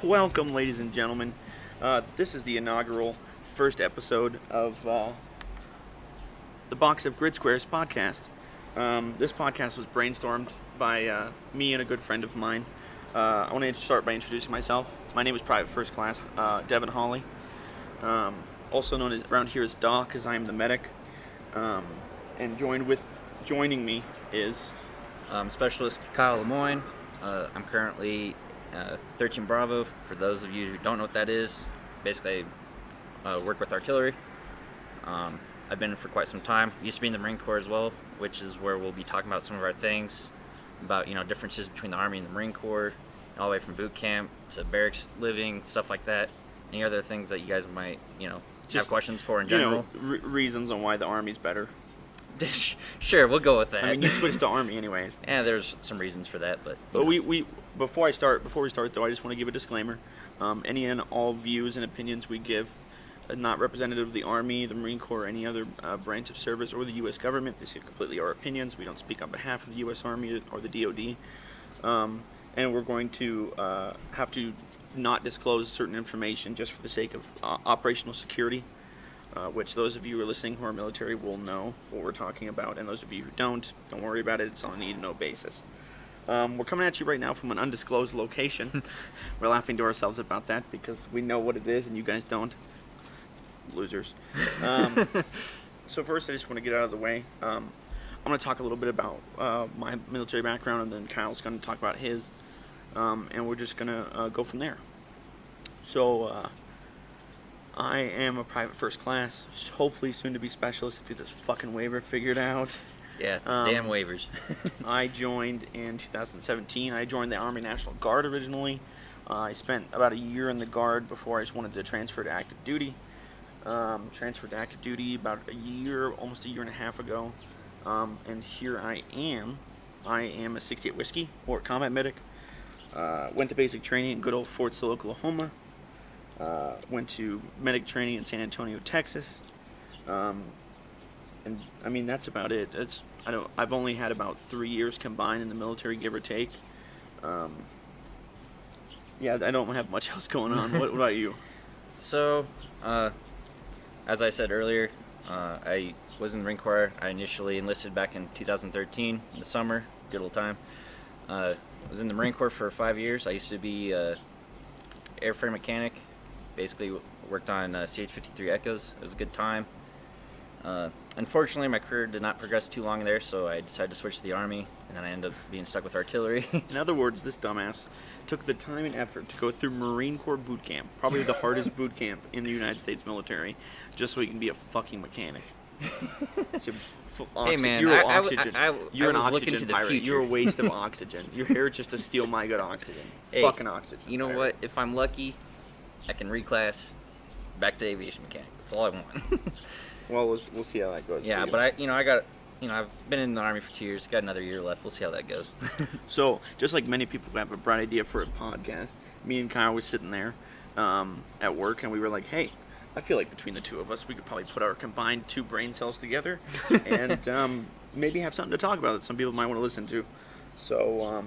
Welcome, ladies and gentlemen. This is the inaugural first episode of the Box of Grid Squares podcast. This podcast was brainstormed by me and a good friend of mine. I want to start by introducing myself. My name is Private First Class Devin Hawley, also known around here as Doc, as I am the medic. And joining me is Specialist Kyle Lemoyne. I'm currently 13 Bravo. For those of you who don't know what that is, basically I work with artillery. I've been in for quite some time. Used to be in the Marine Corps as well, which is where we'll be talking about some of our things, about differences between the Army and the Marine Corps, all the way from boot camp to barracks living, stuff like that. Any other things that you guys might have questions for in general? Reasons on why the Army's better. Sure, we'll go with that. I mean, you switched to Army anyways. Yeah, there's some reasons for that, but we before we start though, I just want to give a disclaimer. Any and all views and opinions we give are not representative of the Army, the Marine Corps, or any other branch of service, or the U.S. government. These are completely our opinions. We don't speak on behalf of the U.S. Army or the DoD. And we're going to have to not disclose certain information just for the sake of operational security. Which those of you who are listening who are military will know what we're talking about, and those of you who don't worry about it. It's on a need-to-know basis. We're coming at you right now from an undisclosed location. We're laughing to ourselves about that because we know what it is and you guys don't. Losers. So first, I just want to get out of the way. I'm going to talk a little bit about my military background, and then Kyle's going to talk about his, and we're just going to go from there. So, I am a private first class, hopefully soon to be specialist if you get this fucking waiver figured out. Yeah, damn waivers. I joined in 2017. I joined the Army National Guard originally. I spent about a year in the Guard before I just wanted to transfer to active duty. Transferred to active duty about almost a year and a half ago. And here I am. I am a 68 Whiskey or combat medic. Went to basic training in good old Fort Sill, Oklahoma. Went to medic training in San Antonio, Texas, and I mean that's about it. I've only had about 3 years combined in the military, give or take. Yeah, I don't have much else going on. What about you? So, as I said earlier, I was in the Marine Corps. I initially enlisted back in 2013 in the summer. Good old time. I was in the Marine Corps for 5 years. I used to be airframe mechanic. Basically worked on CH-53 Echoes. It was a good time. Unfortunately, my career did not progress too long there, so I decided to switch to the Army, and then I ended up being stuck with artillery. In other words, this dumbass took the time and effort to go through Marine Corps boot camp, probably the hardest boot camp in the United States military, just so he can be a fucking mechanic. Hey man, you're oxygen. You're an was oxygen looking to the pirate. future. You're a waste of oxygen. You're here just to steal my good oxygen. Hey, fucking oxygen. You know pirate. what? If I'm lucky, I can reclass back to aviation mechanic. That's all I want. Well, we'll see how that goes. Yeah, but I've been in the Army for 2 years. Got another year left. We'll see how that goes. So, just like many people who have a bright idea for a podcast, me and Kyle were sitting there at work, and we were like, hey, I feel like between the two of us, we could probably put our combined 2 brain cells together and maybe have something to talk about that some people might want to listen to. So,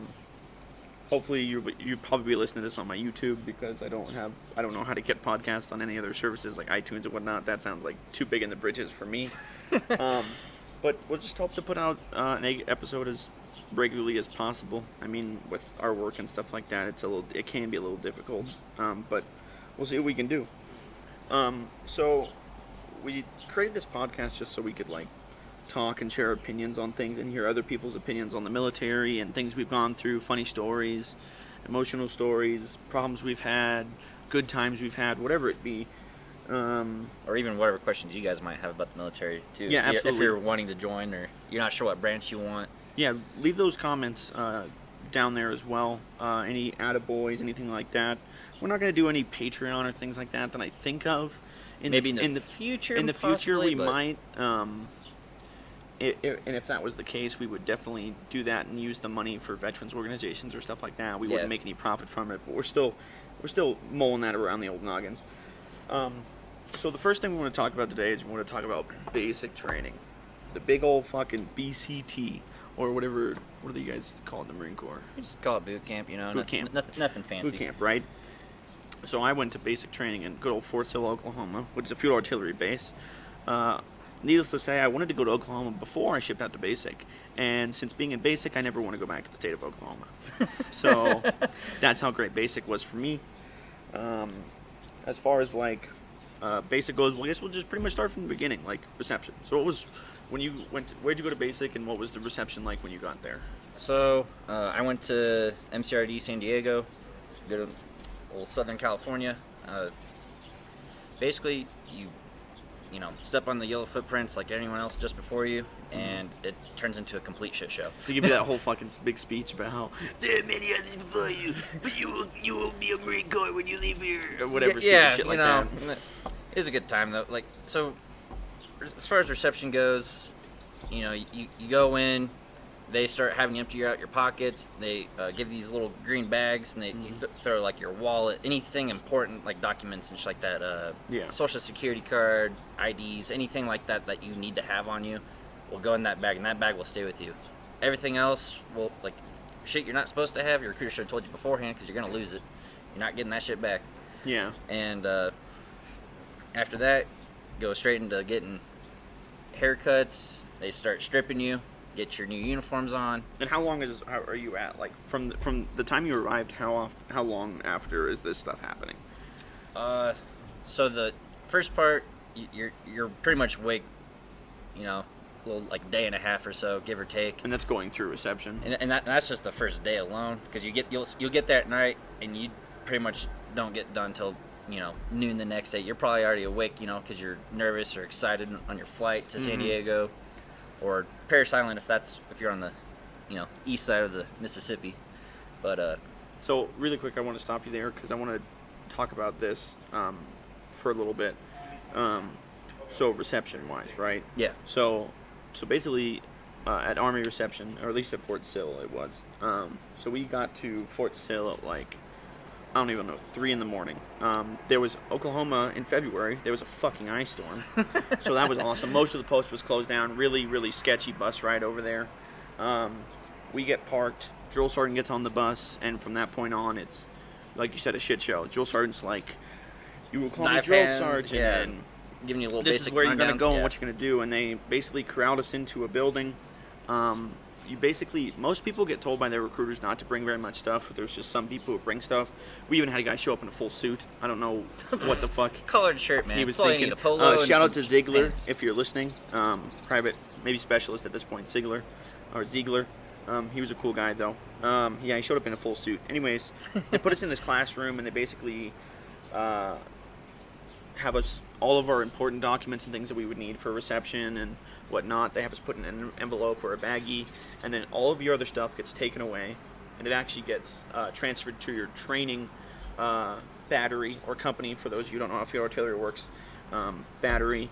hopefully you probably be listening to this on my YouTube because I don't know how to get podcasts on any other services like iTunes and whatnot. That sounds like too big in the britches for me. But we'll just hope to put out an episode as regularly as possible. I mean, with our work and stuff like that, it can be a little difficult. But we'll see what we can do. So we created this podcast just so we could talk and share opinions on things and hear other people's opinions on the military and things we've gone through, funny stories, emotional stories, problems we've had, good times we've had, whatever it be. Or even whatever questions you guys might have about the military too. Yeah, absolutely. If you're wanting to join or you're not sure what branch you want. Yeah, leave those comments down there as well. Any attaboys, anything like that. We're not going to do any Patreon or things like that I think of. Maybe in the future. In the future, we but... might. And if that was the case, we would definitely do that and use the money for veterans organizations or stuff like that. We wouldn't make any profit from it, but we're still mulling that around the old noggins. So the first thing we want to talk about today is we want to talk about basic training, the big old fucking BCT or whatever. What do you guys call it in the Marine Corps? We just call it boot camp, Boot camp. Nothing fancy. Boot camp, right? So I went to basic training in good old Fort Sill, Oklahoma, which is a field artillery base. Needless to say, I wanted to go to Oklahoma before I shipped out to basic. And since being in basic, I never want to go back to the state of Oklahoma. So that's how great basic was for me. As far as like basic goes, well, I guess we'll just pretty much start from the beginning, like reception. So what was, when you went, where'd you go to basic and what was the reception like when you got there? So I went to MCRD San Diego, go to old Southern California. Basically, you know, step on the yellow footprints like anyone else just before you, and it turns into a complete shit show. They give you that whole fucking big speech about how there are many others before you, but you will be a Marine Corps when you leave here, or whatever stupid shit like that. It was a good time though. Like, so as far as reception goes, you know, you go in, they start having you empty out your pockets. They give these little green bags, and you throw like your wallet, anything important like documents and shit like that. Social security card, IDs, anything like that that you need to have on you, will go in that bag, and that bag will stay with you. Everything else will, like shit you're not supposed to have, your recruiter should have told you beforehand because you're gonna lose it. You're not getting that shit back. Yeah. And after that, go straight into getting haircuts. They start stripping you. Get your new uniforms on. And how are you at? Like from the time you arrived, how long after is this stuff happening? So the first part, you're pretty much awake, you know, a little like day and a half or so, give or take. And that's going through reception. And that's just the first day alone, because you'll get there at night, and you pretty much don't get done till, you know, noon the next day. You're probably already awake, you know, because you're nervous or excited on your flight to San Diego. Or Parris Island if you're on the, you know, east side of the Mississippi. But so really quick, I want to stop you there because I want to talk about this for a little bit. So reception wise, right? Yeah. So basically at Army reception, or at least at Fort Sill it was. So we got to Fort Sill at like, I don't even know, 3 in the morning. There was Oklahoma in February. There was a fucking ice storm. So that was awesome. Most of the post was closed down. Really, really sketchy bus ride over there. We get parked. Drill sergeant gets on the bus. And from that point on, it's, like you said, a shit show. Drill sergeant's like, you will call me drill sergeant. Yeah, and giving you a little this basic is where you're going to go and yeah. what you're going to do. And they basically corralled us into a building. Most people get told by their recruiters not to bring very much stuff. There's just some people who bring stuff. We even had a guy show up in a full suit. I don't know what the fuck. Colored shirt, man. He was That's all you thinking. need, a polo and Shout out to some Ziegler, pants. if you're listening. Private, maybe specialist at this point, Ziegler. He was a cool guy, though. He showed up in a full suit. Anyways, they put us in this classroom, and they basically have us, all of our important documents and things that we would need for reception and whatnot. They have us put in an envelope or a baggie, and then all of your other stuff gets taken away, and it actually gets transferred to your training battery or company, for those of you who don't know how field artillery works, battery,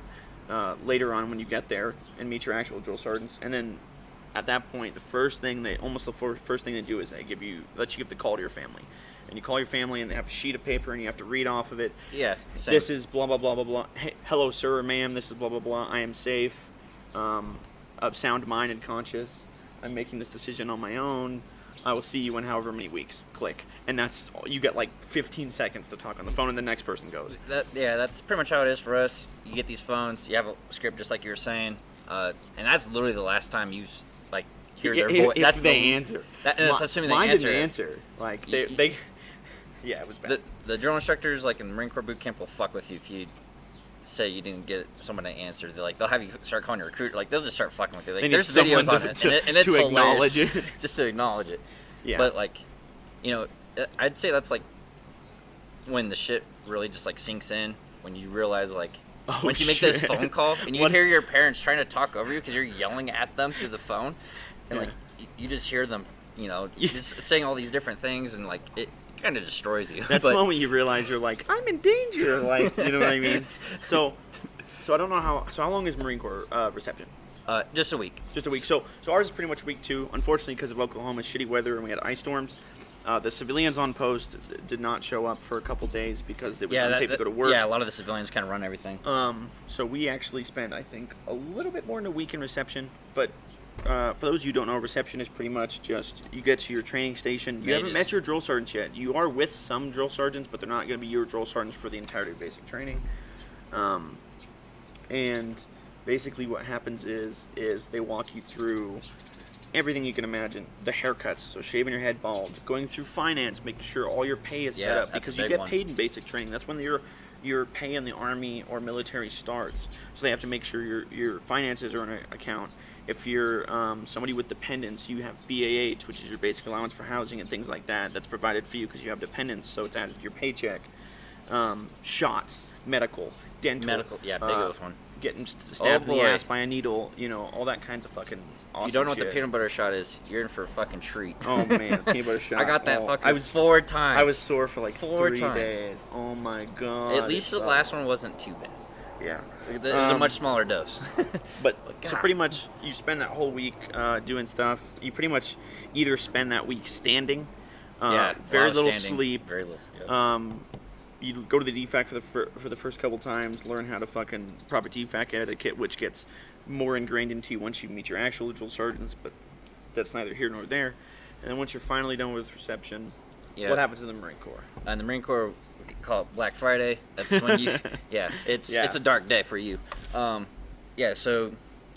later on when you get there and meet your actual drill sergeants. And then at that point, the first thing they do is let you give the call to your family. And you call your family, and they have a sheet of paper, and you have to read off of it. Yeah. Same. This is blah, blah, blah, blah, blah. Hey, hello, sir or ma'am. This is blah, blah, blah. I am safe, of sound mind and conscious. I'm making this decision on my own. I will see you in however many weeks. Click. And that's all. You get like 15 seconds to talk on the phone, and the next person goes. That's pretty much how it is for us. You get these phones. You have a script just like you were saying. And that's literally the last time you like hear their voice. If they answer. That's assuming they mine answer. Didn't answer. Like they yeah, it was bad. The drill instructors, like in the Marine Corps boot camp, will fuck with you if you say you didn't get someone to answer. They'll have you start calling your recruiter. Like, they'll just start fucking with you. Like, there's videos on it, and it's to acknowledge hilarious. it. Just to acknowledge it. Yeah. But like, you know, I'd say that's like when the shit really just like sinks in. When you realize like. Once you make this phone call and you hear your parents trying to talk over you because you're yelling at them through the phone, and like you just hear them, you know, just saying all these different things, and like it kind of destroys you. That's the moment you realize you're like, I'm in danger. Like, you know what I mean? So I don't know how. So how long is Marine Corps reception? Just a week. Just a week. So ours is pretty much week 2. Unfortunately, because of Oklahoma's shitty weather and we had ice storms, the civilians on post did not show up for a couple days because it was unsafe to go to work. Yeah, a lot of the civilians kind of run everything. So we actually spent, I think, a little bit more than a week in reception, but for those of you who don't know, reception is pretty much just you get to your training station. You haven't met your drill sergeants yet. You are with some drill sergeants, but they're not going to be your drill sergeants for the entirety of basic training. And basically what happens is they walk you through everything you can imagine. The haircuts, so shaving your head bald, going through finance, making sure all your pay is set up, because you get paid in basic training. That's when your pay in the Army or military starts. So they have to make sure your finances are in an account. If you're somebody with dependents, you have BAH, which is your basic allowance for housing and things like that. That's provided for you because you have dependents, so it's added to your paycheck. Shots, medical, dental. Yeah, big old one. Getting stabbed in the ass by a needle, all that kinds of fucking awesome If you don't know shit. what the peanut butter shot is, you're in for a fucking treat. Oh, man, peanut butter shot. I got that fucking 4 times. I was sore for like 4 3 times. days. Oh, my God. At least the last one wasn't too bad. Yeah. It was a much smaller dose. But so pretty much you spend that whole week doing stuff. You pretty much either spend that week standing, very little sleep. Very little. Yeah. You go to the DFAC for the first couple times, learn how to fucking proper DFAC etiquette, which gets more ingrained into you once you meet your actual drill sergeants, but that's neither here nor there. And then once you're finally done with reception, what happens in the Marine Corps? In the Marine Corps, we call it Black Friday. That's when you, it's a dark day for you. So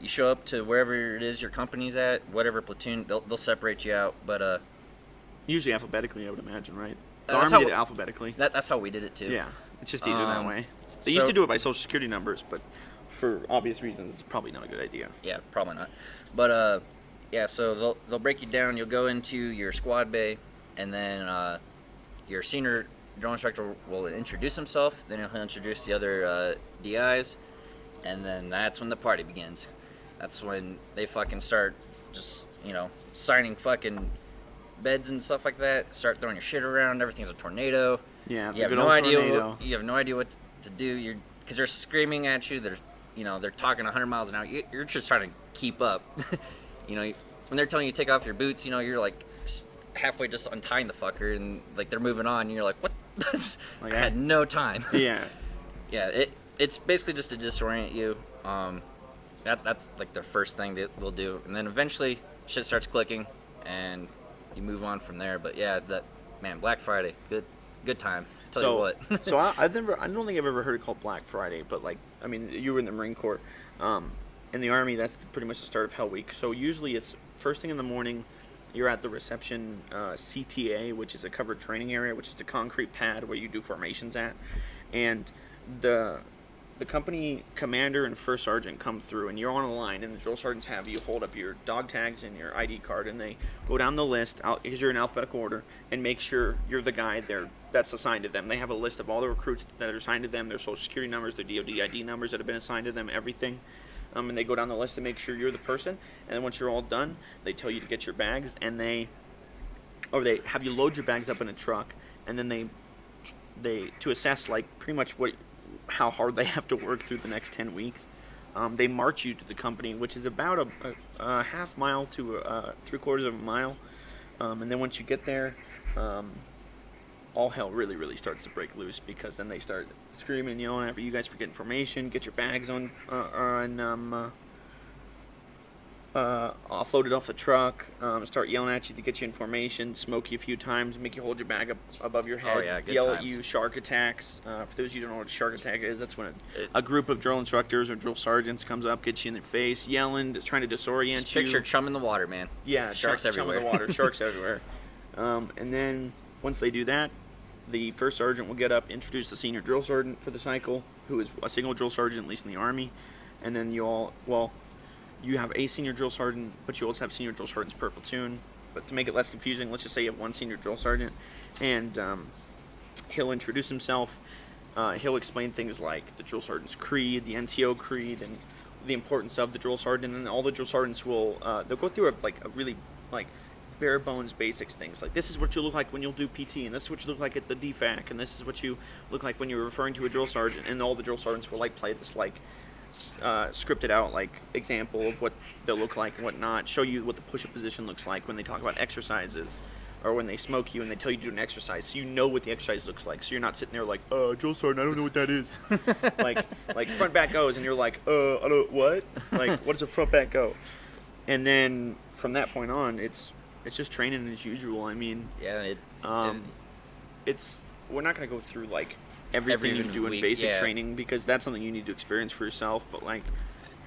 you show up to wherever it is your company's at, whatever platoon, they'll separate you out, but usually alphabetically, I would imagine, right? The Army did it alphabetically. That's how we did it too. Yeah, it's just easier that way. They used to do it by social security numbers, but for obvious reasons, it's probably not a good idea. Yeah, probably not. But so they'll break you down. You'll go into your squad bay, and then your senior drill instructor will introduce himself. Then he'll introduce the other DIs, and then that's when the party begins. That's when they fucking start just signing fucking beds and stuff like that. Start throwing your shit around. Everything's a tornado. Yeah, you have no idea. You have no idea what to do. Because they're screaming at you. They're talking 100 miles an hour. You're just trying to keep up. When they're telling you to take off your boots, you're like halfway just untying the fucker, and like they're moving on. And you're like, what? I had no time. Yeah. Yeah. It's basically just to disorient you. That's like the first thing that we'll do, and then eventually shit starts clicking, and you move on from there. But yeah, Black Friday, good time. Tell you what. So I don't think I've ever heard it called Black Friday, but you were in the Marine Corps. In the Army, that's pretty much the start of Hell Week. So usually it's first thing in the morning. You're at the reception CTA, which is a covered training area, which is a concrete pad where you do formations at, and the company commander and first sergeant come through, and you're on a line, and the drill sergeants have you hold up your dog tags and your ID card, and they go down the list because you're in alphabetical order and make sure you're the guy that's assigned to them. They have a list of all the recruits that are assigned to them, their social security numbers, their DOD ID numbers that have been assigned to them, everything. And they go down the list to make sure you're the person. And then once you're all done, they tell you to get your bags, and they have you load your bags up in a truck, and then they to assess pretty much how hard they have to work through the next 10 weeks. They march you to the company, which is about a half mile to 3/4 of a mile. And then once you get there, all hell really, really starts to break loose, because then they start screaming and yelling after you guys for getting information, get your bags offloaded off the truck, start yelling at you to get you information, smoke you a few times, make you hold your bag up above your head, yell at you, shark attacks. For those of you who don't know what a shark attack is, that's when a group of drill instructors or drill sergeants comes up, gets you in the face, yelling, just trying to disorient just you. Picture chum in the water, man. Yeah, sharks everywhere. Chum in the water, sharks everywhere. And then once they do that, the first sergeant will get up, introduce the senior drill sergeant for the cycle, who is a single drill sergeant, at least in the Army. And then you have a senior drill sergeant, but you also have senior drill sergeants per platoon. But to make it less confusing, let's just say you have one senior drill sergeant, and he'll introduce himself. He'll explain things like the drill sergeant's creed, the NCO creed, and the importance of the drill sergeant. And all the drill sergeants will they'll go through a really bare bones basics things, like this is what you look like when you'll do PT, and this is what you look like at the DFAC, and this is what you look like when you're referring to a drill sergeant. And all the drill sergeants will play this scripted out example of what they'll look like and whatnot, show you what the push-up position looks like when they talk about exercises, or when they smoke you and they tell you to do an exercise, so you know what the exercise looks like, so you're not sitting there like, drill sergeant, I don't know what that is. like front back goes, and you're like, I don't, what? What does a front back go? And then from that point on, it's just training as usual. I mean, Yeah, it's we're not gonna go through like everything you do in week, basic yeah. training because that's something you need to experience for yourself. But like,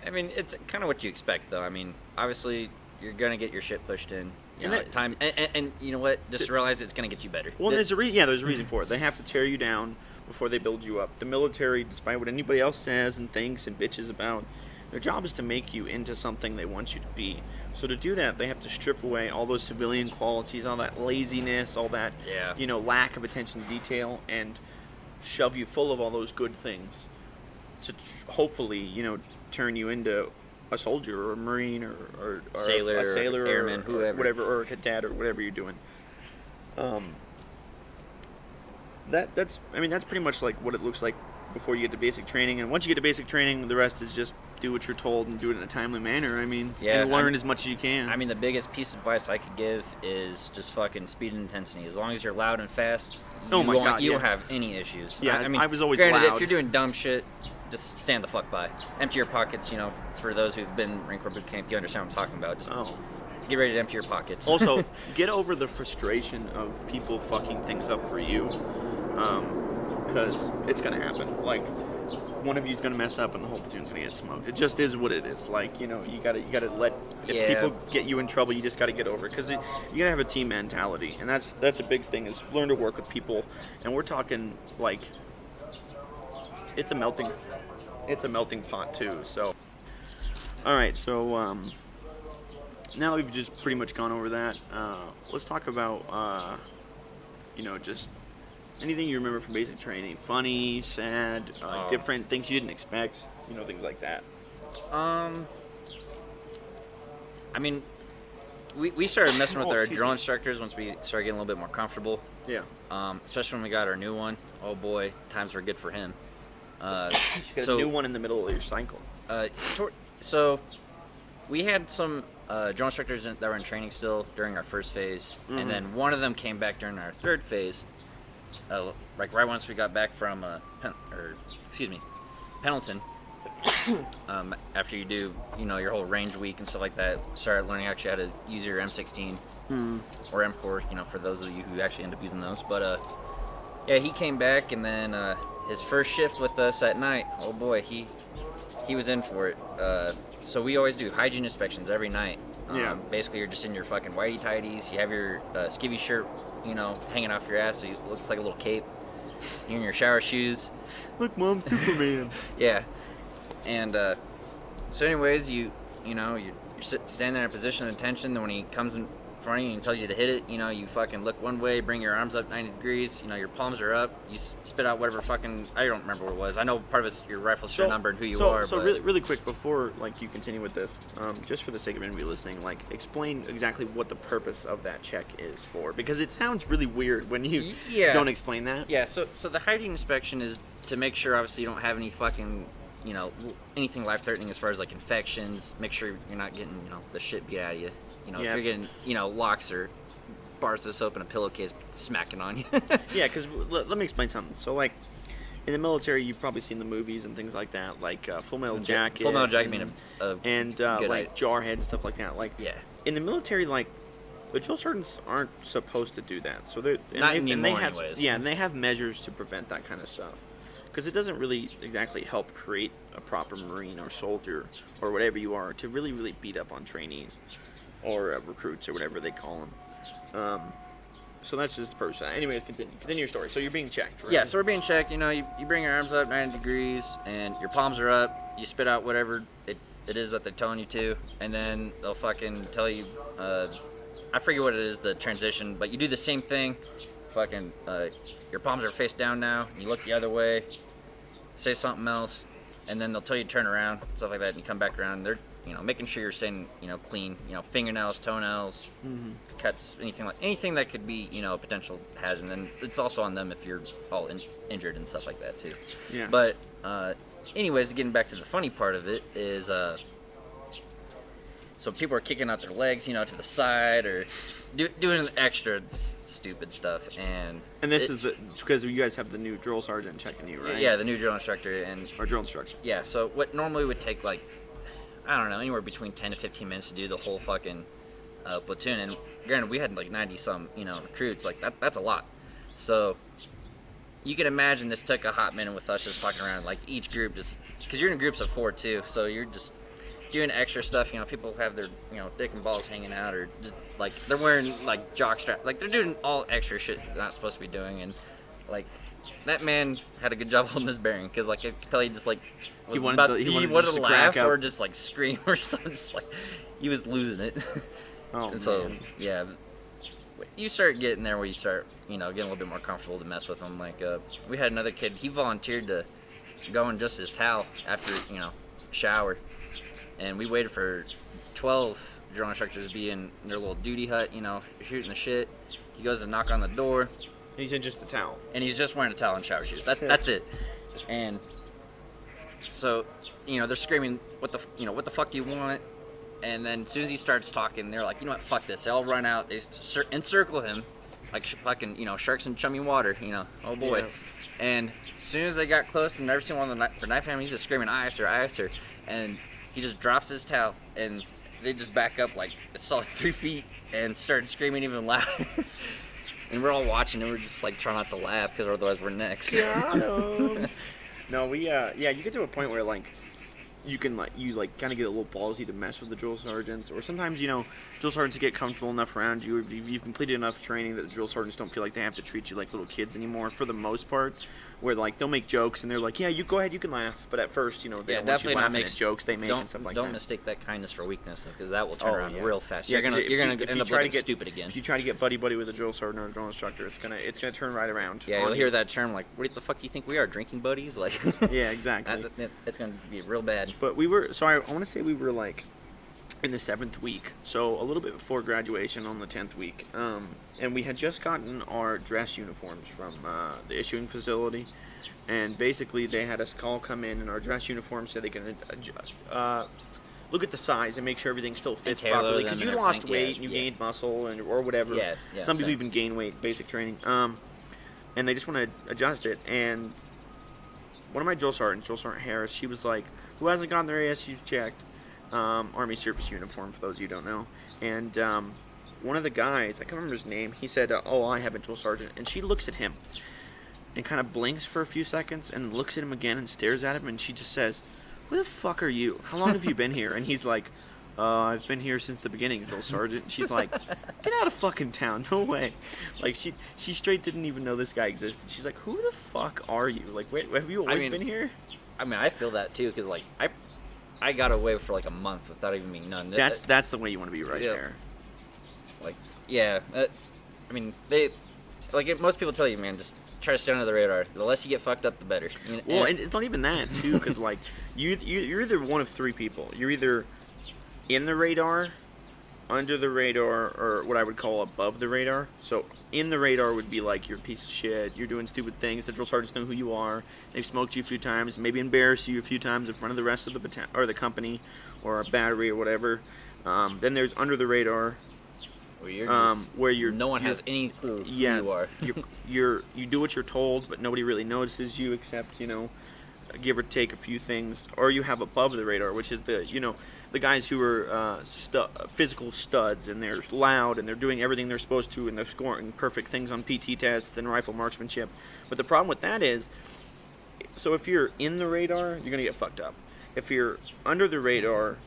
I mean, it's kind of what you expect, though. I mean, obviously, you're gonna get your shit pushed in. You And know, that- time, and you know what? Just realize it's gonna get you better. well, there's a reason for it. They have to tear you down before they build you up. The military, despite what anybody else says and thinks and bitches about, their job is to make you into something they want you to be. So to do that, they have to strip away all those civilian qualities, all that laziness, all that Yeah. lack of attention to detail, and shove you full of all those good things to hopefully turn you into a soldier or a marine or Sailor, a sailor airman, or whoever. whatever, or a cadet or whatever you're doing. That's pretty much like what it looks like before you get to basic training, and once you get to basic training, the rest is just do what you're told and do it in a timely manner. I mean, Yeah, and learn as much as you can. I mean, the biggest piece of advice I could give is just fucking speed and intensity. As long as you're loud and fast, Oh my God, you yeah. won't have any issues. Yeah, I mean, I was always granted, loud. if you're doing dumb shit, just stand the fuck by. Empty your pockets. For those who've been Marine Corps boot camp, you understand what I'm talking about. Just Oh. get ready to empty your pockets. Also, get over the frustration of people fucking things up for you, because it's gonna happen. Like, one of you's gonna mess up and the whole platoon's gonna get smoked. It just is what it is. Like, you gotta let, if Yeah. people get you in trouble, you just gotta get over it, because you gotta have a team mentality, and that's a big thing, is learn to work with people. And we're talking like it's a melting pot too. So, all right, so now that we've just pretty much gone over that, let's talk about just anything you remember from basic training. Funny, sad, different things you didn't expect, things like that. I mean, we started messing with Oh, our excuse drill me. instructors once we started getting a little bit more comfortable. Yeah. Especially when we got our new one. Oh boy, times were good for him. You got a new one in the middle of your cycle. So we had some drill instructors that were in training still during our first phase, and then one of them came back during our third phase. Like right once we got back from Pendleton. After you do your whole range week and stuff like that, start learning actually how to use your M16 or M4, for those of you who actually end up using those. But yeah, he came back, and then his first shift with us at night, oh boy, he was in for it. So we always do hygiene inspections every night. Yeah. Basically, you're just in your fucking whitey tighties. You have your skivvy shirt, hanging off your ass, so it looks like a little cape. You're in your shower shoes. Look, Mom, Superman. Yeah. And so anyways, you're standing there in a position of attention. Then when he comes in front of you and tells you to hit it, you fucking look one way, bring your arms up 90 degrees. Your palms are up. You spit out whatever fucking, I don't remember what it was. I know part of it's your rifle sure number and who you are. So but really quick before you continue with this, just for the sake of anybody listening, explain exactly what the purpose of that check is for, because it sounds really weird when you Yeah. don't explain that. Yeah. So the hygiene inspection is to make sure obviously you don't have any fucking anything life-threatening as far as like infections. Make sure you're not getting the shit beat out of you. If you're getting locks or bars of soap and a pillowcase smacking on you. Yeah, because let me explain something. So in the military, you've probably seen the movies and things like that, like Full Metal Jacket. Full Metal Jacket being and good like Jarhead and stuff like that. Yeah. In the military, the drill sergeants aren't supposed to do that. So Not and they anymore have, anyways. Yeah, and they have measures to prevent that kind of stuff. Because it doesn't really exactly help create a proper Marine or soldier or whatever you are to really, really beat up on trainees or recruits or whatever they call them. So that's just the purpose. Anyways, continue your story. So you're being checked, right? Yeah, so we're being checked. You bring your arms up 90 degrees and your palms are up. You spit out whatever it is that they're telling you to, and then they'll fucking tell you. I forget what it is, the transition, but you do the same thing. Fucking, your palms are face down now. You look the other way, say something else, and then they'll tell you to turn around, stuff like that, and you come back around. They're, making sure you're staying, clean. Fingernails, toenails, cuts, anything that could be, a potential hazard. And then it's also on them if you're all injured and stuff like that too. Yeah. But, anyways, getting back to the funny part of it is, so people are kicking out their legs, to the side or doing extra stupid stuff. And this is because you guys have the new drill sergeant checking you, right? Yeah, the new drill instructor. Or drill instructor. Yeah, so what normally would take I don't know, anywhere between 10 to 15 minutes to do the whole fucking platoon. And granted, we had like 90 some, recruits. Like that's a lot. So you can imagine this took a hot minute with us just fucking around. Like each group just, because you're in groups of 4 too, so you're just doing extra stuff. People have their dick and balls hanging out, or just like they're wearing like jock strap, like they're doing all extra shit they're not supposed to be doing. And like that man had a good job holding his bearing, because like I could tell he just like was He wanted to laugh or just like scream or something. Just like he was losing it. Oh, and so man. yeah, you start getting there where you start getting a little bit more comfortable to mess with them. Like we had another kid, he volunteered to go in just his towel after shower, and we waited for 12 drill instructors to be in their little duty hut, shooting the shit. He goes to knock on the door, He's in just the towel. and he's just wearing a towel and shower shoes. That's it. And so, they're screaming, what the fuck do you want? And then as soon as he starts talking, they're like, you know what, fuck this. They all run out, they encircle him like fucking, sharks in chummy water, oh boy. Yeah. And as soon as they got close and never seen one of the knife family, he's just screaming, I asked her. And he just drops his towel, and they just back up like a solid 3 feet and started screaming even louder. And we're all watching, and we're just like trying not to laugh, because otherwise we're next. No, we you get to a point where like you can kind of get a little ballsy to mess with the drill sergeants, or sometimes drill sergeants get comfortable enough around you. You've completed enough training that the drill sergeants don't feel like they have to treat you like little kids anymore, for the most part. Where like they'll make jokes and they're like, yeah, you go ahead, you can laugh, but at first, they don't want you laughing at jokes they make and stuff like that. Don't mistake that kindness for weakness, because that will turn around real fast. Yeah, you're gonna end up looking stupid again. If you try to get buddy with a drill sergeant or a drill instructor, it's gonna turn right around. Yeah, you'll hear that term like, what the fuck do you think we are, drinking buddies? Like, yeah, exactly. It's gonna be real bad. But I want to say we were like in the 7th week, so a little bit before graduation on the 10th week, and we had just gotten our dress uniforms from the issuing facility. And basically, they had us all come in our dress uniforms so they can look at the size and make sure everything still fits properly. Because you lost weight and you gained muscle or whatever. Yeah, Some people even gain weight, basic training. And they just want to adjust it. And one of my drill sergeants, Drill Sergeant Harris, she was like, who hasn't gotten their ASUs checked? Army service uniform, for those of you who don't know. And one of the guys, I can't remember his name, he said, I have a drill sergeant. And she looks at him and kind of blinks for a few seconds and looks at him again and stares at him, and she just says, who the fuck are you? How long have you been here? And he's like, I've been here since the beginning, drill sergeant. And she's like, get out of fucking town, no way. Like, she straight didn't even know this guy existed. She's like, who the fuck are you? Like, wait, have you always been here? I mean, I feel that too, because like I got away for like a month without even being none. That's the way you want to be right there. Like, yeah, I mean, most people tell you, man, just try to stay under the radar. The less you get fucked up, the better. Well, and it's not even that, too, because, like, you're either one of 3 people. You're either in the radar, under the radar, or what I would call above the radar. So, in the radar would be, like, you're a piece of shit, you're doing stupid things, the drill sergeants know who you are, they've smoked you a few times, maybe embarrassed you a few times in front of the rest of the company, or a battery, or whatever. Then there's under the radar, where no one has any clue who you are. You do what you're told, but nobody really notices you except give or take a few things. Or you have above the radar, which is the guys who are physical studs, and they're loud and they're doing everything they're supposed to, and they're scoring perfect things on PT tests and rifle marksmanship. But the problem with that is, so if you're in the radar, you're gonna get fucked up. If you're under the radar,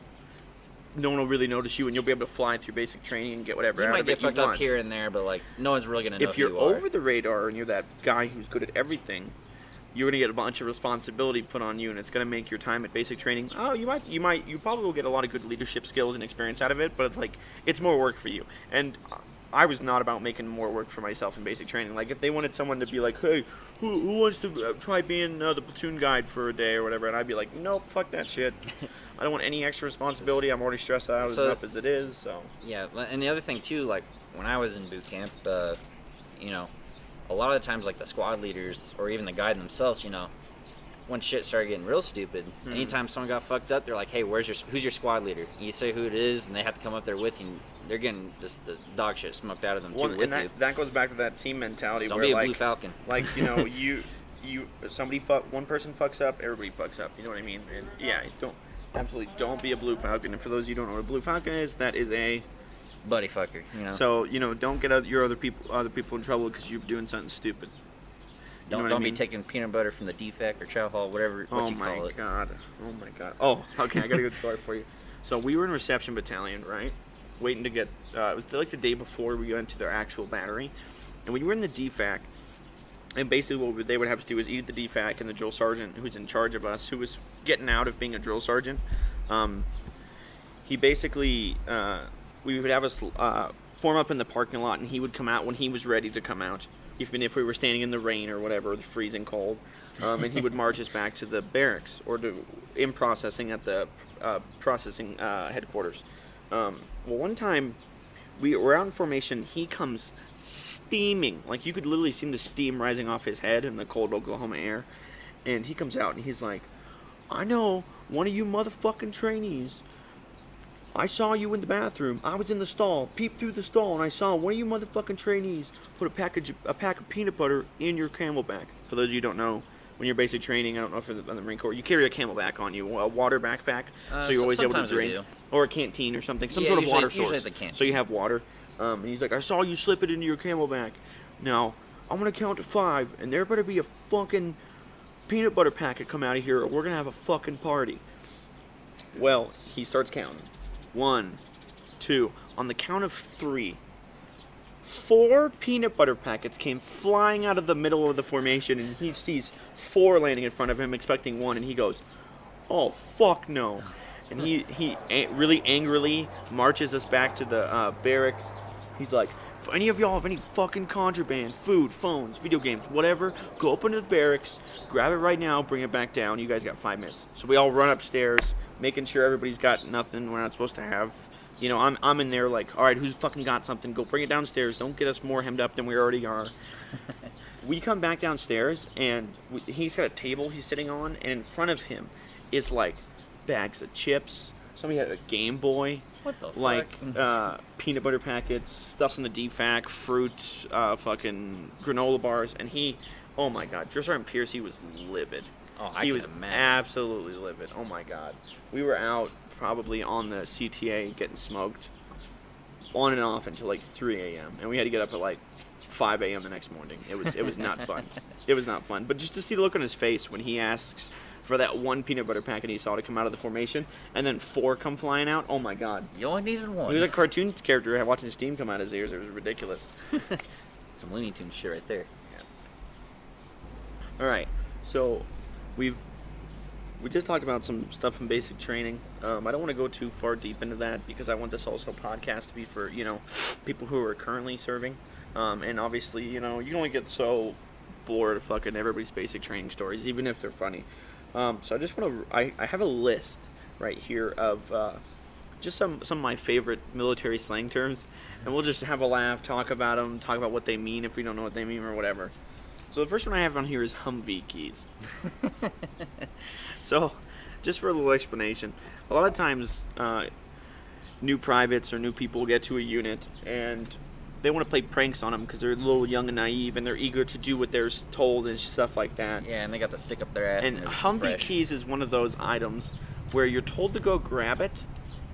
no one will really notice you, and you'll be able to fly through basic training and get whatever out of it you want. You might get fucked up here and there, but like no one's really gonna know if you're over the radar and you're that guy who's good at everything, you're gonna get a bunch of responsibility put on you, and it's gonna make your time at basic training. You probably will get a lot of good leadership skills and experience out of it, but it's more work for you. And I was not about making more work for myself in basic training. Like if they wanted someone to be like, hey, who wants to try being the platoon guide for a day or whatever, and I'd be like, nope, fuck that shit. I don't want any extra responsibility. I'm already stressed out enough as it is. So yeah, and the other thing too, like when I was in boot camp, a lot of the times like the squad leaders or even the guide themselves, when shit started getting real stupid, anytime someone got fucked up, they're like, hey, who's your squad leader? And you say who it is, and they have to come up there with you. And they're getting just the dog shit smoked out of them That goes back to that team mentality. Don't where be a Blue Falcon. Like one person fucks up, everybody fucks up. You know what I mean? And yeah, Absolutely, don't be a blue falcon. And for those of you who don't know what a blue falcon is, that is a Buddy fucker, So don't get your other people in trouble because you're doing something stupid. Don't be taking peanut butter from the DFAC or chow hall, what you call it. Oh my god. Oh, okay. I got a good story for you. So we were in reception battalion, right? Waiting to get. It was like the day before we went to their actual battery, and when you were in the DFAC, and basically what they would have us do is eat the DFAC, and the drill sergeant who's in charge of us, who was getting out of being a drill sergeant, he basically we would have us form up in the parking lot, and he would come out when he was ready to come out, even if we were standing in the rain or whatever, the freezing cold, and he would march us back to the barracks or to in processing at the processing headquarters. Well, one time we were out in formation. He comes steaming, like you could literally see the steam rising off his head in the cold Oklahoma air, and he comes out and he's like, "I know one of you motherfucking trainees. I saw you in the bathroom. I was in the stall, peeped through the stall, and I saw one of you motherfucking trainees put a pack of peanut butter in your Camelback." For those of you who don't know, when you're basic training, I don't know if you're in the Marine Corps, you carry a Camelback on you, a water backpack, so you're always able to drink, or a canteen or something, some sort of water source. Usually it's a canteen. So you have water. And he's like, "I saw you slip it into your Camelback. Now, I'm going to count to 5, and there better be a fucking peanut butter packet come out of here, or we're going to have a fucking party." Well, he starts counting. 1, 2. On the count of 3, 4 peanut butter packets came flying out of the middle of the formation, and he sees 4 landing in front of him, expecting 1, and he goes, "Oh, fuck no." And he really angrily marches us back to the barracks. He's like, "If any of y'all have any fucking contraband, food, phones, video games, whatever, go up into the barracks, grab it right now, bring it back down. You guys got 5 minutes." So we all run upstairs, making sure everybody's got nothing we're not supposed to have. I'm in there like, "All right, who's fucking got something? Go bring it downstairs. Don't get us more hemmed up than we already are." We come back downstairs, and he's got a table he's sitting on, and in front of him is like bags of chips. Somebody had a Game Boy. What the fuck? Like peanut butter packets, stuff from the DFAC, fruit, fucking granola bars, and oh my god, Drill Sergeant Pierce, he was livid. Oh, I he can was imagine. absolutely livid. Oh my god, we were out probably on the CTA getting smoked, on and off until like 3 a.m. and we had to get up at like 5 a.m. the next morning. It was not fun. It was not fun. But just to see the look on his face when he asks for that 1 peanut butter packet he saw to come out of the formation, and then 4 come flying out. Oh my god. You only needed 1. He was a cartoon character watching steam come out of his ears. It was ridiculous. Some Looney Tunes shit right there. Yeah. Alright, so we just talked about some stuff from basic training. I don't want to go too far deep into that because I want this also podcast to be for, people who are currently serving. And obviously, you can only get so bored of fucking everybody's basic training stories, even if they're funny. So I just want to, I have a list right here of just some of my favorite military slang terms, and we'll just have a laugh, talk about them, talk about what they mean if we don't know what they mean or whatever. So the first one I have on here is Humvee keys. So, just for a little explanation, a lot of times new privates or new people get to a unit and they want to play pranks on them because they're a little young and naive and they're eager to do what they're told and stuff like that. Yeah, and they got the stick up their ass. And Humvee keys is one of those items where you're told to go grab it,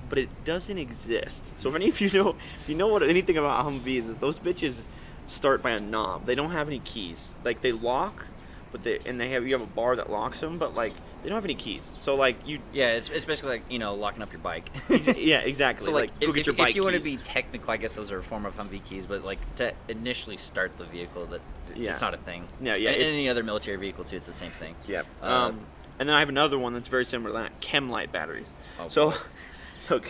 but it doesn't exist. So if any of you know anything about Humvees, is those bitches start by a knob. They don't have any keys. Like they lock, but you have a bar that locks them, but like they don't have any keys. So like yeah, it's basically like locking up your bike. Yeah, exactly. So like go get your bike if you want to keys. be technical, I guess those are a form of Humvee keys, but like to initially start the vehicle, it's not a thing. Yeah, yeah. Any other military vehicle too, it's the same thing. Yeah. And then I have another one that's very similar to that: chem light batteries. Oh, So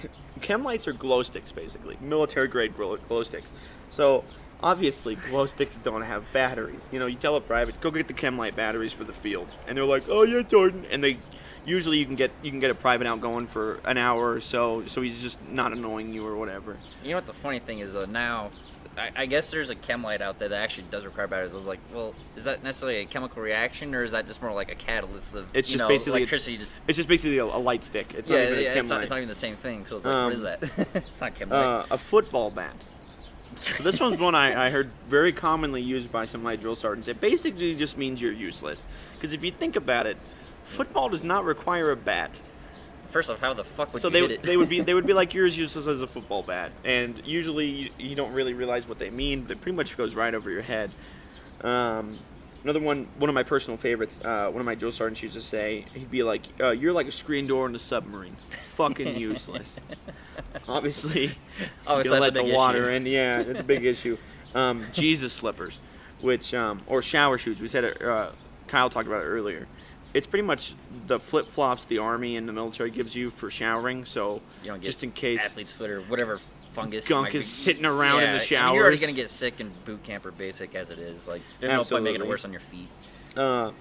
chem lights are glow sticks, basically military grade glow sticks. So obviously, glow sticks don't have batteries. You tell a private, go get the chem light batteries for the field, and they're like, "Oh yeah, Jordan." And usually you can get a private out going for an hour or so he's just not annoying you or whatever. You know what the funny thing is though? Now, I guess there's a chem light out there that actually does require batteries. I was like, well, is that necessarily a chemical reaction, or is that just more like a catalyst of basically electricity? It's just basically a light stick. It's not even a chem light. It's not even the same thing. So it's like, what is that? It's not chem light. A football bat. So this one's one I heard very commonly used by some light drill sergeants. It basically just means you're useless. Because if you think about it, football does not require a bat. First off, how the fuck would So you they hit it? they would be like, yours useless as a football bat, and usually you don't really realize what they mean, but it pretty much goes right over your head. Another one of my personal favorites, one of my drill sergeants used to say, he'd be like, "You're like a screen door in a submarine, fucking useless." Obviously, you That's don't a let the big water issue. in. Yeah, it's a big issue. Jesus slippers, which or shower shoes. We said it. Kyle talked about it earlier. It's pretty much the flip flops the army and the military gives you for showering. So You don't get just in case athlete's foot or whatever fungus gunk might is be- sitting around in the I mean, you're already showers. gonna get sick in boot camp or basic as it is. Like, there's no point making Absolutely. it worse on your feet.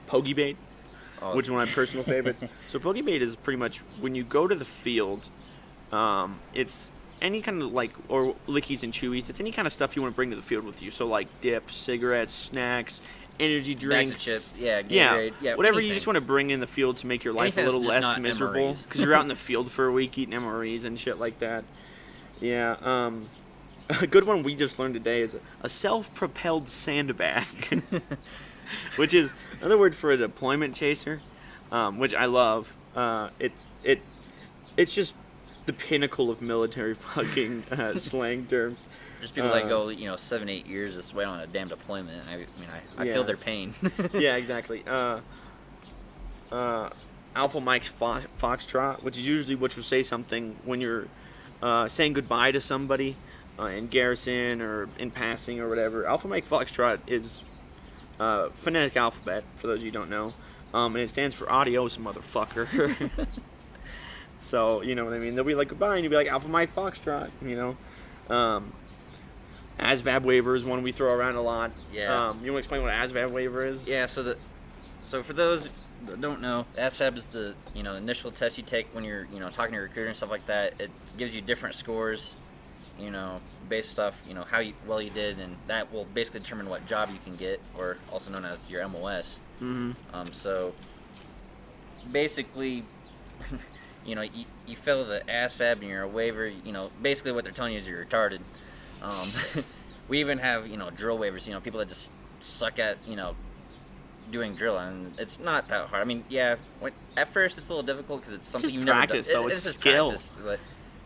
Pogey bait, Oh, which is one of my personal favorites. So pogey bait is pretty much when you go to the field, it's any kind of like, or lickies and chewies. It's any kind of stuff you want to bring to the field with you. So like dips, cigarettes, snacks, energy drinks, bags of chips, yeah, yeah, Gatorade, yeah, whatever you anything. just want to bring in the field to make your life Anything a little that's just less not miserable. MREs. Because you're out in the field for a week eating MREs and shit like that. Yeah. A good one we just learned today is a self-propelled sandbag, which is another word for a deployment chaser, which I love. It's just the pinnacle of military fucking slang terms. There's people that go, 7-8 years just wait on a damn deployment. I mean, I Yeah. feel their pain. Yeah, exactly. Alpha Mike's Foxtrot, which is usually what you'll say something when you're saying goodbye to somebody in garrison or in passing or whatever. Alpha Mike Foxtrot is phonetic alphabet, for those of you who don't know, and it stands for adios, motherfucker. So, you know what I mean? They'll be like, goodbye, and you'll be like, Alpha Mike Foxtrot, ASVAB waiver is one we throw around a lot. Yeah. You want to explain what ASVAB waiver is? Yeah, so for those that don't know, ASVAB is the initial test you take when you're talking to a recruiter and stuff like that. It gives you different scores, based off how well you did, and that will basically determine what job you can get, or also known as your MOS. Mm-hmm. So basically, you fail the ASVAB and you're a waiver. Basically what they're telling you is you're retarded. We even have drill waivers. People that just suck at doing drill, and it's not that hard. I mean, yeah, at first it's a little difficult because it's something just you've practice, never done. though. It's just skill. practice,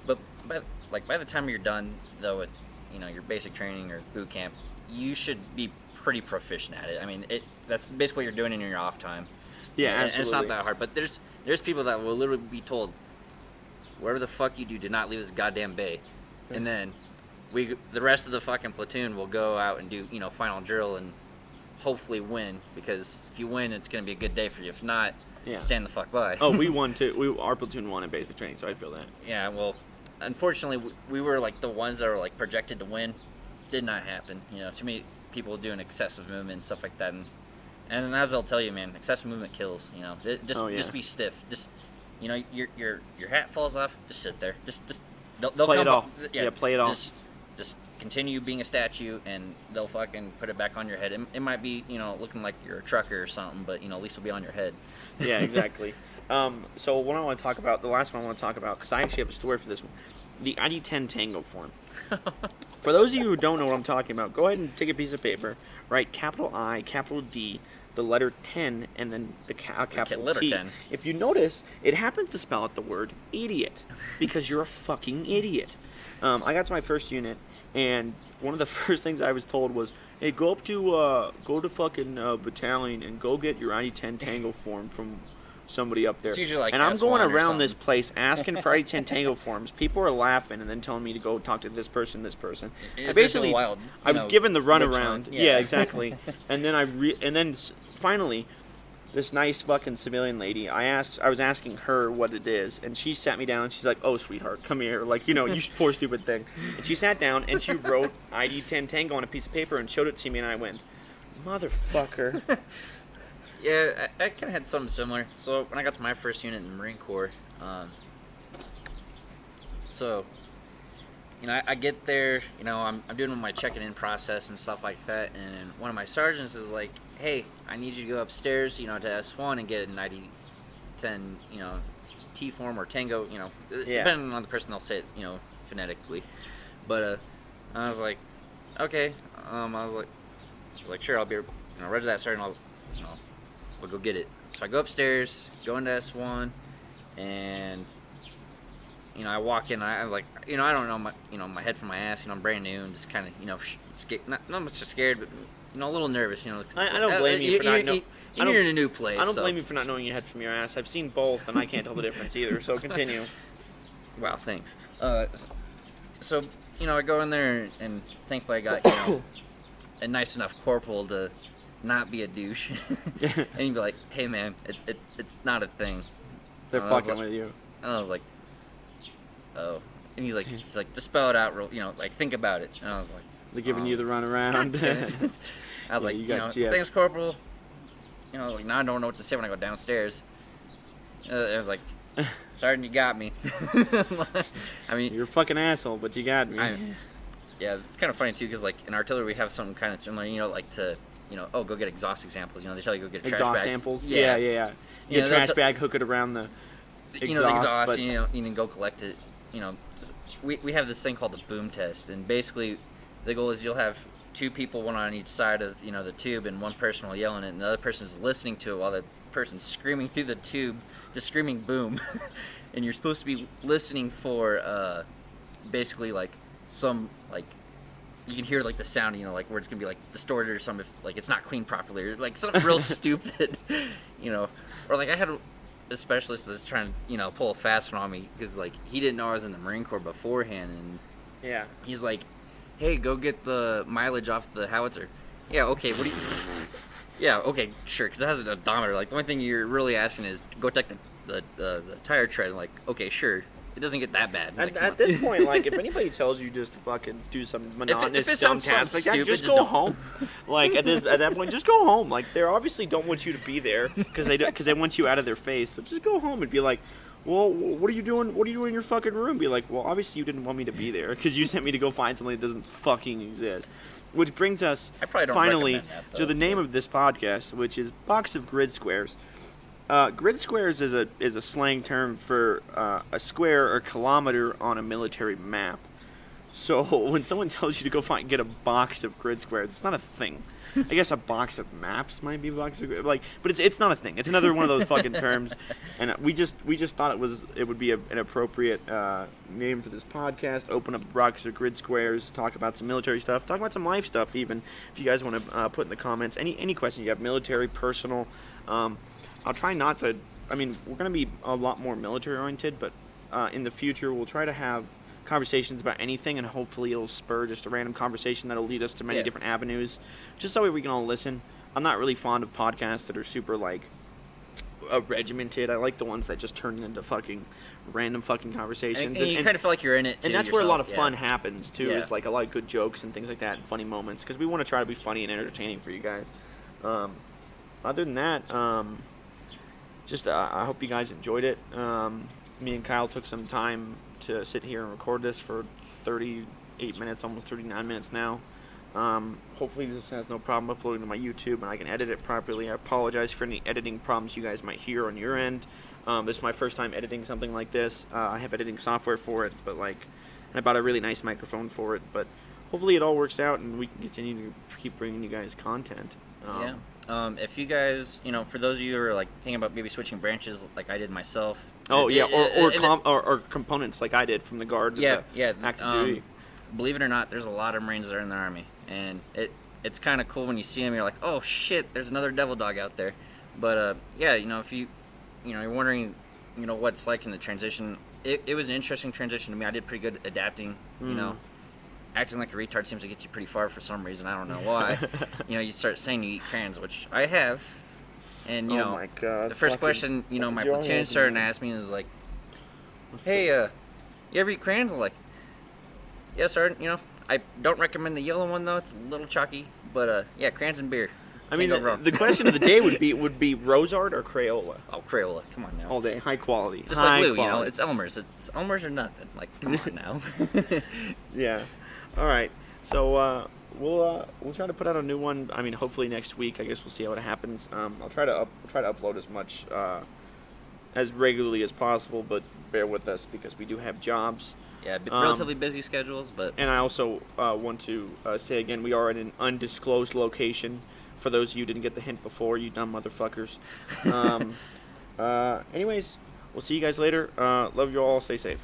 but by the time you're done though with your basic training or boot camp, you should be pretty proficient at it. I mean, that's basically what you're doing in your off time. Yeah, and absolutely. it's not that hard. But there's people that will literally be told, whatever the fuck you do not leave this goddamn bay, and then the rest of the fucking platoon will go out and do final drill and hopefully win, because if you win, it's gonna be a good day for you. If not, Yeah. stand the fuck by. Oh, we won too. Our platoon won in basic training, so I feel that. Yeah, well, unfortunately, we were like the ones that were like projected to win. Did not happen. Too many people doing excessive movement and stuff like that, and as I'll tell you, man, excessive movement kills. Just be stiff. Just your hat falls off. Just sit there. Just they'll Play come it off. Yeah, Play it off. Just continue being a statue, and they'll fucking put it back on your head. It might be looking like you're a trucker or something, but at least it'll be on your head. Yeah, exactly. So what I want to talk about, the last one I want to talk about, because I actually have a story for this one, the ID-10 Tango form. For those of you who don't know what I'm talking about, go ahead and take a piece of paper, write capital I, capital D, the letter 10, and then the capital letter T. 10. If you notice, it happens to spell out the word idiot, because you're a fucking idiot. I got to my first unit, and one of the first things I was told was, hey, go to fucking battalion and go get your ID-10 Tango form from somebody up there. It's usually like and I'm going S1 or around this something. place asking for ID-10 Tango forms. People are laughing and then telling me to go talk to this person, this person. Is this a wild, I was given the runaround. Richland? Yeah, exactly. And then finally, this nice fucking civilian lady, I was asking her what it is, and she sat me down and she's like, oh, sweetheart, come here. Like, you poor stupid thing. And she sat down and she wrote ID-10 Tango on a piece of paper and showed it to me, and I went, motherfucker. Yeah, I kind of had something similar. So when I got to my first unit in the Marine Corps, I get there, I'm doing my checking in process and stuff like that, and one of my sergeants is like, hey, I need you to go upstairs, to S1 and get an ID-10, T form or Tango, depending on the person, they'll say it, phonetically. But I was like, okay. I was like, sure, I'll be, roger that, sergeant. We'll go get it. So I go upstairs, go into S1, and I walk in, I'm like, I don't know my head from my ass. I'm brand new and just kind of, scared, not much scared, but a little nervous. 'Cause, I don't blame you for not knowing. You're in a new place. I don't blame you for not knowing your head from your ass. I've seen both, and I can't tell the difference either. So continue. Wow, thanks. So I go in there, and thankfully I got a nice enough corporal to not be a douche, and he'd be like, "Hey man, it's not a thing." They're fucking with you. And I was like, "Oh," and he's like, "Just spell it out, real, like think about it." And I was like, They're giving you the runaround. I was like, thanks, corporal. Like now I don't know what to say when I go downstairs. I was like, Sergeant, you got me. I mean, you're a fucking asshole, but you got me. Yeah, it's kind of funny too, because like in artillery we have something kind of similar. Like to, go get exhaust examples. They tell you go get a trash exhaust bag. samples. Yeah. You get a trash bag, hook it around the exhaust. But you can go collect it. We have this thing called the boom test, and basically the goal is you'll have two people, one on each side of the tube, and one person will yell in it, and the other person's listening to it while the person's screaming through the tube, just screaming boom. And you're supposed to be listening for basically like some like you can hear like the sound, like where it's gonna be like distorted or something if like it's not cleaned properly or like something real stupid, or like I had a specialist that's trying to pull a fast one on me because like he didn't know I was in the Marine Corps beforehand, and yeah, he's like, "Hey, go get the mileage off the howitzer." Yeah, okay. What do you? Yeah, okay, sure. Because it has an odometer. Like the only thing you're really asking is go check the tire tread. I'm like, okay, sure. It doesn't get that bad. Like, at this point, like if anybody tells you just to fucking do some monotonous if it dumb sounds task like that, stupid, just just go don't. home. Like at that point, just go home. Like they obviously don't want you to be there because they want you out of their face. So just go home and be like, well, what are you doing? What are you doing in your fucking room? Be like, well, obviously you didn't want me to be there because you sent me to go find something that doesn't fucking exist. Which brings us I probably don't finally recommend that, though, to the name of this podcast, which is Box of Grid Squares. Grid squares is a slang term for a square or kilometer on a military map. So when someone tells you to go get a box of grid squares, it's not a thing. I guess a box of maps might be a box of but it's not a thing. It's another one of those fucking terms, and we just thought it would be an appropriate name for this podcast. Open up a box of grid squares, talk about some military stuff, talk about some life stuff. Even if you guys want to put in the comments any questions you have, military, personal. I'll try not to. I mean, we're going to be a lot more military oriented, but in the future we'll try to have conversations about anything, and hopefully it'll spur just a random conversation that'll lead us to many different avenues, just so we can all listen. I'm not really fond of podcasts that are super regimented. I like the ones that just turn into fucking random fucking conversations, and you kind of feel like you're in it too, and that's yourself. where a lot of fun happens too. Yeah. Is like a lot of good jokes and things like that, and funny moments, because we want to try to be funny and entertaining for you guys. Other than that, I hope you guys enjoyed it. Me and Kyle took some time to sit here and record this for 38 minutes, almost 39 minutes now. Hopefully this has no problem uploading to my YouTube and I can edit it properly. I apologize for any editing problems you guys might hear on your end. This is my first time editing something like this. I have editing software for it, and I bought a really nice microphone for it. But hopefully it all works out and we can continue to keep bringing you guys content. If you guys, for those of you who are like thinking about maybe switching branches, like I did myself. Or components like I did from the Guard to the active duty. Believe it or not, there's a lot of Marines that are in the Army, and it's kind of cool when you see them. You're like, oh shit, there's another devil dog out there. But if you're wondering, what it's like in the transition, it was an interesting transition to me. I did pretty good adapting. Acting like a retard seems to get you pretty far for some reason. I don't know why. You start saying you eat crayons, which I have. And, oh my God, the first question, my platoon started asking me is like, hey, you ever eat crayons? I'm like, yeah, Sergeant, I don't recommend the yellow one, though. It's a little chalky. But, yeah, crayons and beer. I mean, the question of the day would be Rosard or Crayola? Oh, Crayola. Come on now. All day. High quality. Just like Lou, it's Elmer's. It's Elmer's or nothing. Like, come on now. Yeah. All right. So, we'll try to put out a new one. I mean, hopefully next week. I guess we'll see how it happens. I'll try to upload as much as regularly as possible, but bear with us because we do have jobs. Yeah, relatively busy schedules, but. And I also want to say again, we are in an undisclosed location. For those of you who didn't get the hint before, you dumb motherfuckers. Anyways, we'll see you guys later. Love you all. Stay safe.